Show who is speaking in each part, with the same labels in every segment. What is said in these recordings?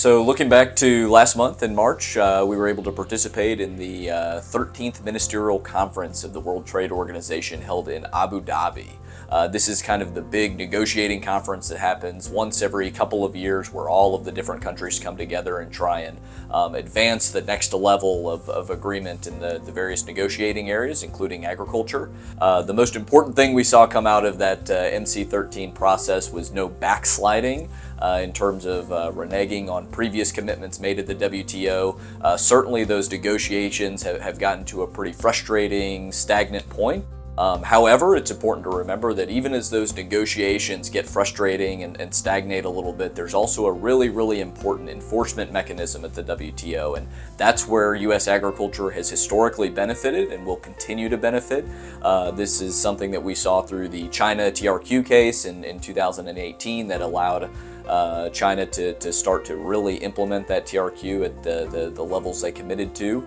Speaker 1: So looking back to last month in March, we were able to participate in the 13th Ministerial Conference of the World Trade Organization held in Abu Dhabi. This is kind of the big negotiating conference that happens once every couple of years where all of the different countries come together and try and advance the next level of agreement in the various negotiating areas, including agriculture. The most important thing we saw come out of that MC13 process was no backsliding in terms of reneging on previous commitments made at the WTO. Certainly those negotiations have gotten to a pretty frustrating, stagnant point. However, it's important to remember that even as those negotiations get frustrating and stagnate a little bit, there's also a really important enforcement mechanism at the WTO, and that's where U.S. agriculture has historically benefited and will continue to benefit. This is something that we saw through the China TRQ case in 2018 that allowed China to start to really implement that TRQ at the levels they committed to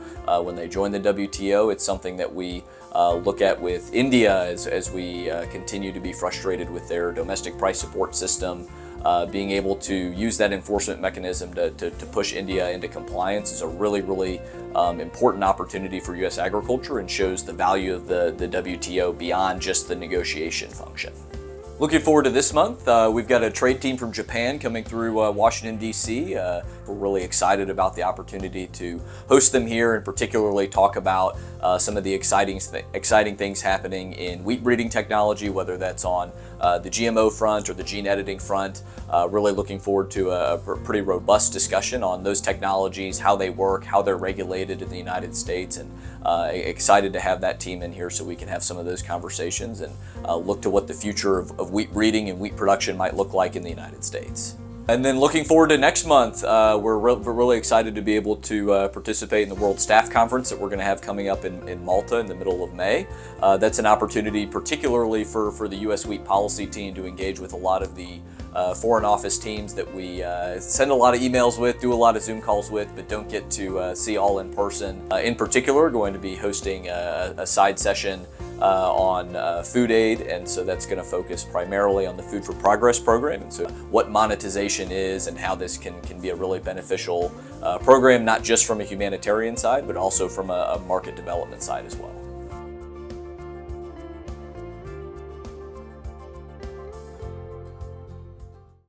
Speaker 1: when they joined the WTO. It's something that we look at with India as we continue to be frustrated with their domestic price support system. Being able to use that enforcement mechanism to push India into compliance is a really important opportunity for U.S. agriculture and shows the value of the WTO beyond just the negotiation function. Looking forward to this month, we've got a trade team from Japan coming through Washington, D.C. We're really excited about the opportunity to host them here and particularly talk about some of the exciting things happening in wheat breeding technology, whether that's on the GMO front or the gene editing front. Really looking forward to a pretty robust discussion on those technologies, how they work, how they're regulated in the United States, and excited to have that team in here so we can have some of those conversations and look to what the future of wheat breeding and wheat production might look like in the United States. And then looking forward to next month, we're really excited to be able to participate in the World Staff Conference that we're going to have coming up in Malta in the middle of May. That's an opportunity particularly for the U.S. wheat policy team to engage with a lot of the foreign office teams that we send a lot of emails with, do a lot of Zoom calls with, but don't get to see all in person. In particular, we're going to be hosting a side session on food aid, and so that's going to focus primarily on the Food for Progress program, and so what monetization is and how this can be a really beneficial program, not just from a humanitarian side, but also from a market development side as well.